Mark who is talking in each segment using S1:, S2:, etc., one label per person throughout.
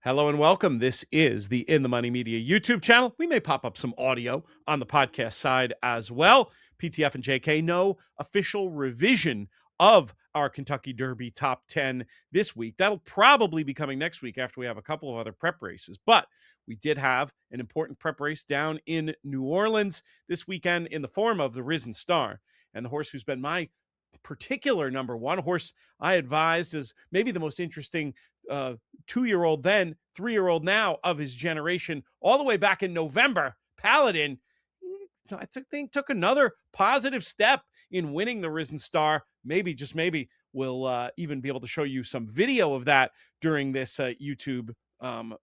S1: Hello and welcome. This is the In the Money Media YouTube channel. We may pop up some audio on the podcast side as well. PTF and JK, no official revision of our Kentucky Derby top 10 this week. That'll probably be coming next week after we have a couple of other prep races. But we did have an important prep race down in New Orleans this weekend in the form of the Risen Star. And the horse who's been my particular number one horse I advised as maybe the most interesting 2-year-old then, 3-year-old now of his generation, all the way back in November. Paladin, I think, took another positive step in winning the Risen Star. Maybe, just maybe, we'll even be able to show you some video of that during this YouTube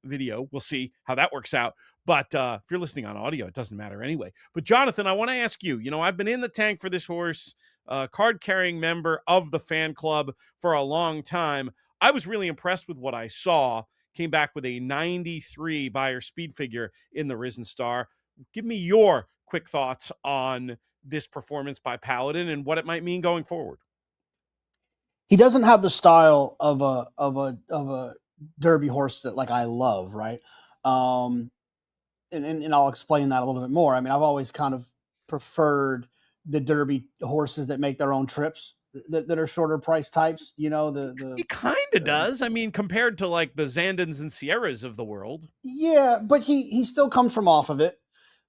S1: video. We'll see how that works out. But if you're listening on audio, it doesn't matter anyway. But Jonathan, I want to ask you, I've been in the tank for this horse, card-carrying member of the fan club for a long time. I was really impressed with what I saw. Came back with a 93 Beyer Speed Figure in the Risen Star. Give me your quick thoughts on this performance by Paladin and what it might mean going forward.
S2: He doesn't have the style of a Derby horse that I love, right? And I'll explain that a little bit more. I mean, I've always kind of preferred the Derby horses that make their own trips, that are shorter price types.
S1: He kind of does. I mean, compared to the Zandons and Sierras of the world.
S2: Yeah, but he still comes from off of it.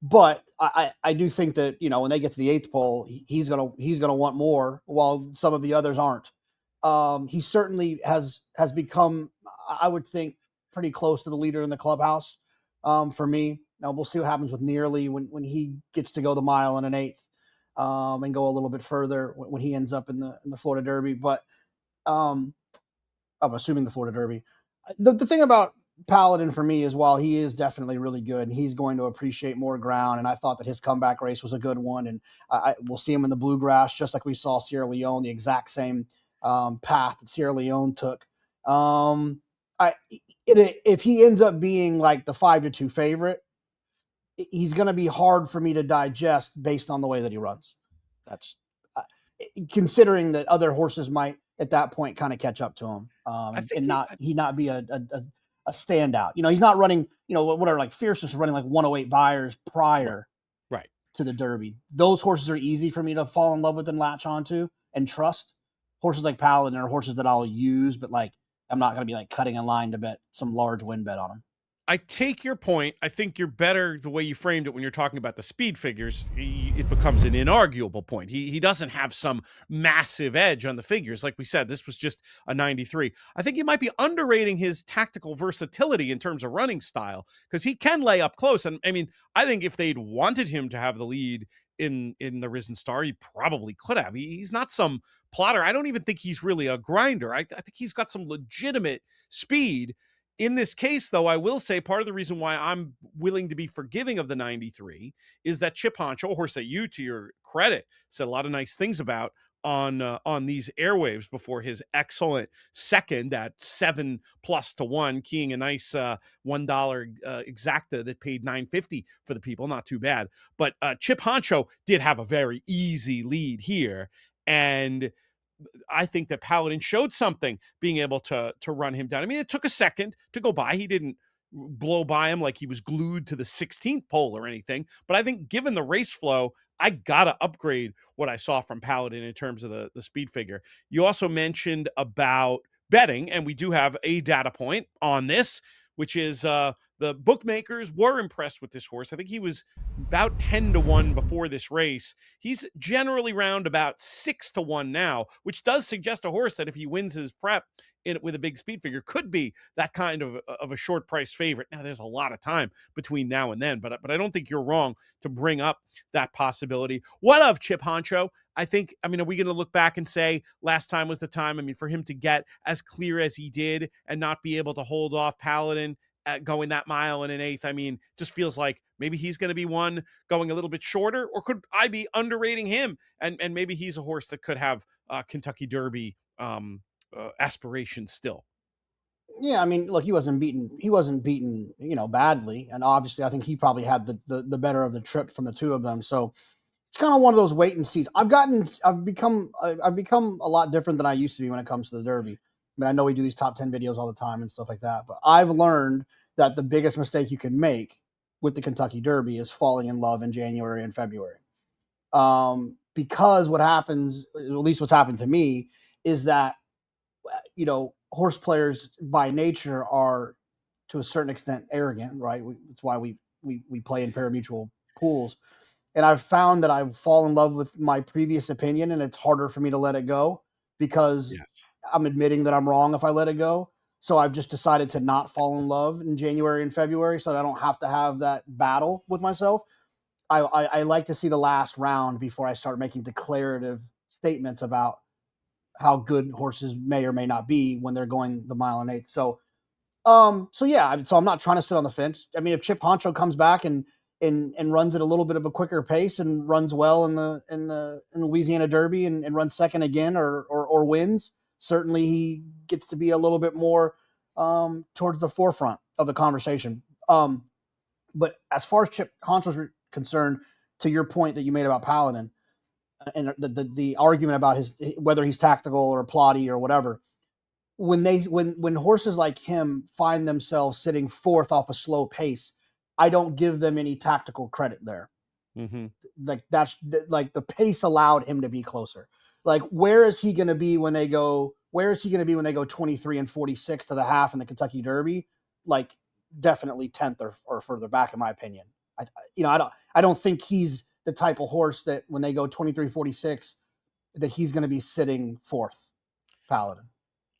S2: But I do think that when they get to the 8th pole, he's gonna want more, while some of the others aren't. He certainly has become, I would think, pretty close to the leader in the clubhouse. For me, now we'll see what happens with Nearly when he gets to go the mile and an eighth, and go a little bit further when he ends up in the Florida Derby. But I'm assuming the Florida Derby. The thing about Paladin for me is, while he is definitely really good and he's going to appreciate more ground, and I thought that his comeback race was a good one, and we'll see him in the bluegrass, just like we saw Sierra Leone, the exact same path that Sierra Leone took. If he ends up being the 5-2 favorite, he's going to be hard for me to digest based on the way that he runs. That's considering that other horses might at that point kind of catch up to him, and not be a standout. He's not running, whatever, Fierceness running 108 Beyers prior
S1: right
S2: to the Derby. Those horses are easy for me to fall in love with and latch onto and trust. Horses like Paladin are horses that I'll use, but I'm not going to be cutting a line to bet some large win bet on them.
S1: I take your point. I think you're better the way you framed it when you're talking about the speed figures. It becomes an inarguable point. He doesn't have some massive edge on the figures. Like we said, this was just a 93. I think you might be underrating his tactical versatility in terms of running style, because he can lay up close. And I mean, I think if they'd wanted him to have the lead in the Risen Star, he probably could have. He's not some plotter. I don't even think he's really a grinder. I think he's got some legitimate speed. In this case, though, I will say part of the reason why I'm willing to be forgiving of the 93 is that Chip Honcho, a horse that you, to your credit, said a lot of nice things about on these airwaves before his excellent second at 7+ to 1, keying a nice $1 exacta that paid $9.50 for the people. Not too bad. But Chip Honcho did have a very easy lead here, and I think that Paladin showed something being able to run him down. I mean, it took a second to go by. He didn't blow by him like he was glued to the 16th pole or anything. But I think given the race flow, I got to upgrade what I saw from Paladin in terms of the speed figure. You also mentioned about betting, and we do have a data point on this, which is the bookmakers were impressed with this horse. I think he was about 10 to 1 before this race. He's generally round about 6 to 1 now, which does suggest a horse that if he wins his prep with a big speed figure could be that kind of a short price favorite. Now there's a lot of time between now and then, but I don't think you're wrong to bring up that possibility. What of Chip Honcho? I mean, are we going to look back and say last time was the time? I mean, for him to get as clear as he did and not be able to hold off Paladin at going that mile and an eighth, I mean, just feels like maybe he's going to be one going a little bit shorter, or could I be underrating him? And maybe he's a horse that could have Kentucky Derby aspirations still.
S2: Yeah, I mean, look, he wasn't beaten, badly, and obviously I think he probably had the better of the trip from the two of them. So it's kind of one of those wait and sees. I've become a lot different than I used to be when it comes to the Derby. mean, I know we do these top 10 videos all the time and stuff like that, but I've learned that the biggest mistake you can make with the Kentucky Derby is falling in love in January and February. Because what happens, at least what's happened to me, is that, horse players by nature are to a certain extent arrogant, right? That's why we play in parimutuel pools. And I've found that I fall in love with my previous opinion, and it's harder for me to let it go because
S1: Yes.
S2: I'm admitting that I'm wrong if I let it go. So I've just decided to not fall in love in January and February so that I don't have to have that battle with myself. I like to see the last round before I start making declarative statements about how good horses may or may not be when they're going the mile and eighth. So yeah, so I'm not trying to sit on the fence. I mean, if Chip Honcho comes back and runs at a little bit of a quicker pace and runs well in the Louisiana Derby and runs second again or wins, certainly he gets to be a little bit more towards the forefront of the conversation. But as far as Chip Honcho's concerned, to your point that you made about Paladin and the argument about his whether he's tactical or plotty or whatever, when horses like him find themselves sitting fourth off a slow pace, I don't give them any tactical credit there.
S1: Mm-hmm.
S2: Like that's like the pace allowed him to be closer. Like where is he going to be when they go? Where is he going to be when they go 23 and 46 to the half in the Kentucky Derby? Like definitely 10th or further back, in my opinion. I don't think he's the type of horse that when they go 23-46 that he's going to be sitting fourth. Paladin.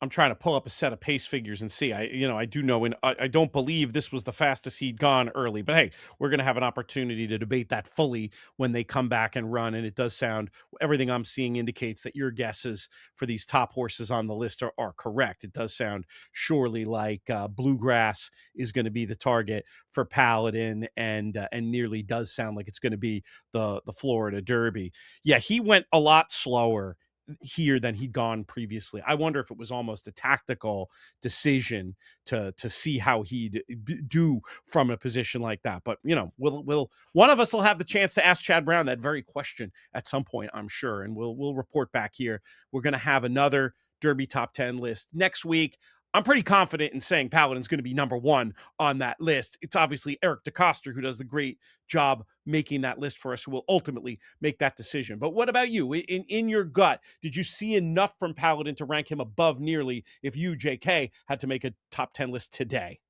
S1: I'm trying to pull up a set of pace figures and see. I do know, and I don't believe this was the fastest he'd gone early. But hey, we're going to have an opportunity to debate that fully when they come back and run. And it does sound, everything I'm seeing indicates that your guesses for these top horses on the list are correct. It does sound surely like Bluegrass is going to be the target for Paladin, and nearly does sound like it's going to be the Florida Derby. Yeah, he went a lot slower here than he'd gone previously. I wonder if it was almost a tactical decision to see how he'd do from a position like that. But we'll one of us will have the chance to ask Chad Brown that very question at some point, I'm sure, and we'll report back here. We're going to have another Derby top 10 list next week. I'm pretty confident in saying Paladin's going to be number one on that list. It's obviously Eric DeCoster who does the great job making that list for us, who will ultimately make that decision. But what about you? In your gut, did you see enough from Paladin to rank him above nearly if you, JK, had to make a top 10 list today?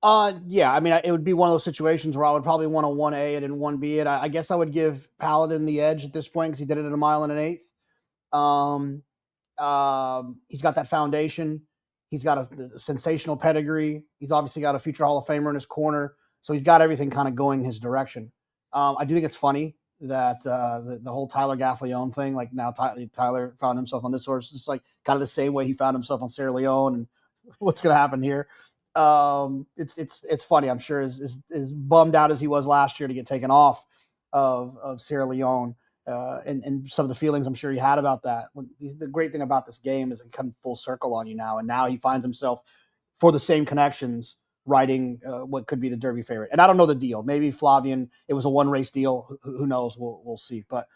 S2: Yeah, I mean, it would be one of those situations where I would probably want to 1A it and 1B it. I guess I would give Paladin the edge at this point because he did it at a mile and an eighth. He's got that foundation. He's got a sensational pedigree. He's obviously got a future Hall of Famer in his corner. So he's got everything kind of going his direction. I do think it's funny that the whole Tyler Gaffleone thing, like now Tyler found himself on this horse. It's like kind of the same way he found himself on Sierra Leone, and what's going to happen here. It's funny. I'm sure as bummed out as he was last year to get taken off of Sierra Leone. And some of the feelings I'm sure he had about that. The great thing about this game is it comes full circle on you now. And now he finds himself, for the same connections, riding what could be the Derby favorite. And I don't know the deal. Maybe Flavian, it was a one race deal. Who knows? We'll see. But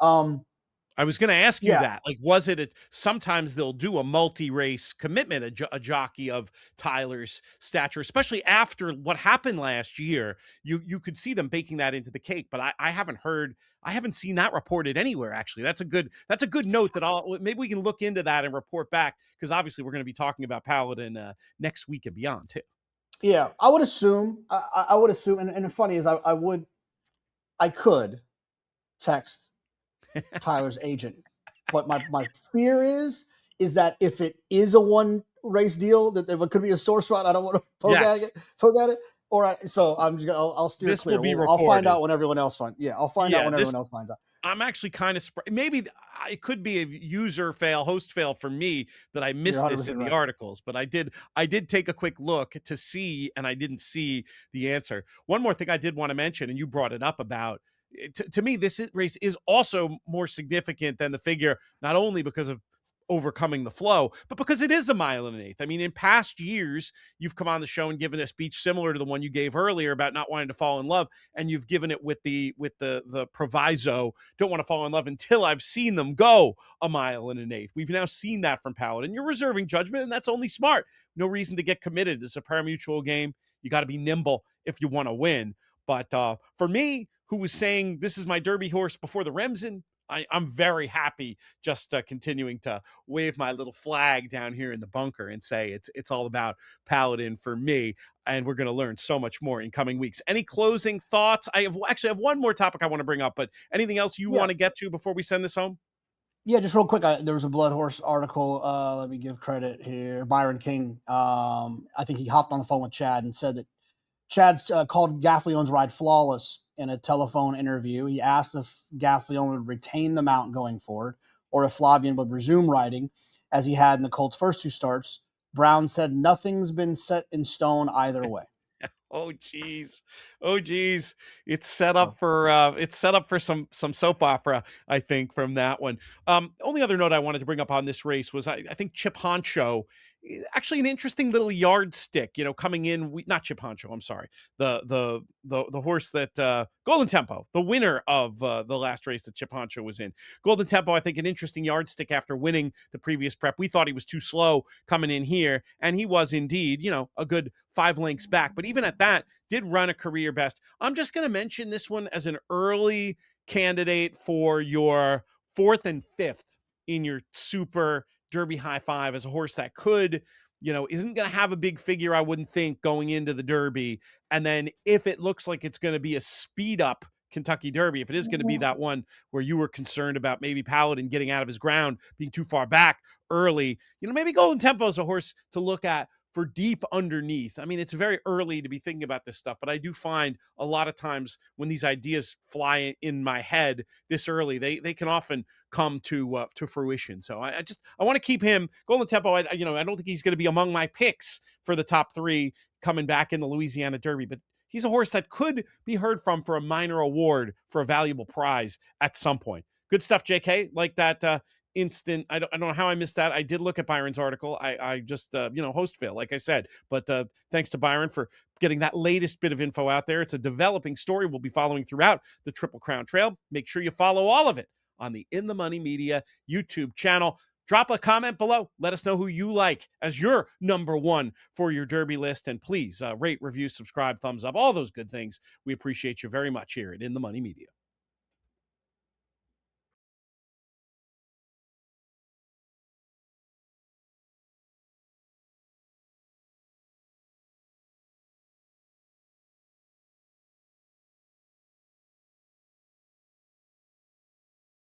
S1: I was going to ask you that. Like, was it sometimes they'll do a multi-race commitment, a jockey of Tyler's stature, especially after what happened last year. You could see them baking that into the cake, but I haven't seen that reported anywhere. Actually, that's a good note that maybe we can look into that and report back, because obviously we're going to be talking about Paladin next week and beyond too.
S2: Yeah, I would assume. I would assume, and the funny is, I could text Tyler's agent, but my fear is that if it is a one race deal, that there could be a sore spot. I don't want to poke at it. So I'm just I'll steer
S1: this
S2: clear.
S1: Will be reported.
S2: I'll find out when everyone else finds. Yeah, I'll find out when everyone else finds out.
S1: I'm actually kind of maybe it could be a host fail for me that I missed this in the articles, but I did take a quick look to see, and I didn't see the answer. One more thing I did want to mention, and you brought it up about. To me, this race is also more significant than the figure, not only because of overcoming the flow, but because it is a mile and an eighth. I mean, in past years, you've come on the show and given a speech similar to the one you gave earlier about not wanting to fall in love, and you've given it with the proviso, don't want to fall in love until I've seen them go a mile and an eighth. We've now seen that from Paladin. You're reserving judgment, and that's only smart. No reason to get committed. This is a pari-mutuel game. You got to be nimble if you want to win. But for me, who was saying this is my Derby horse before the Remsen, I'm very happy just continuing to wave my little flag down here in the bunker and say it's all about Paladin for me. And we're going to learn so much more in coming weeks. Any closing thoughts? I have one more topic I want to bring up, but anything else you want to get to before we send this home?
S2: Yeah, just real quick. There was a Blood Horse article. Let me give credit here. Byron King. I think he hopped on the phone with Chad and said that Chad called Gaffleone's ride flawless in a telephone interview. He asked if Gaffleone would retain the mount going forward or if Flavien would resume riding as he had in the Colts' first two starts. Brown said nothing's been set in stone either way.
S1: Oh geez. It's set up for some soap opera, I think, from that one. Only other note I wanted to bring up on this race was I think Chip Honcho, actually an interesting little yardstick, coming in. Not Chip Honcho, I'm sorry. The horse that Golden Tempo, the winner of the last race that Chip Honcho was in. Golden Tempo, I think, an interesting yardstick after winning the previous prep. We thought he was too slow coming in here, and he was indeed, a good 5 lengths back. But even at that, did run a career best. I'm just going to mention this one as an early candidate for your 4th and 5th in your super Derby high five, as a horse that could, isn't going to have a big figure, I wouldn't think, going into the Derby. And then if it looks like it's going to be a speed up Kentucky Derby, if it is going to be that one where you were concerned about maybe Paladin getting out of his ground, being too far back early, maybe Golden Tempo is a horse to look at for deep underneath. I mean, it's very early to be thinking about this stuff, but I do find a lot of times when these ideas fly in my head this early, they can often come to fruition. So I want to keep him Golden Tempo. I don't think he's going to be among my picks for the top 3 coming back in the Louisiana Derby, but he's a horse that could be heard from for a minor award for a valuable prize at some point. Good stuff, JK. Like that instant. I don't know how I missed that. I did look at Byron's article. I just, host fail, like I said, but thanks to Byron for getting that latest bit of info out there. It's a developing story we'll be following throughout the Triple Crown Trail. Make sure you follow all of it on the In the Money Media YouTube channel. Drop a comment below. Let us know who you like as your number 1 for your Derby list. And please rate, review, subscribe, thumbs up, all those good things. We appreciate you very much here at In the Money Media.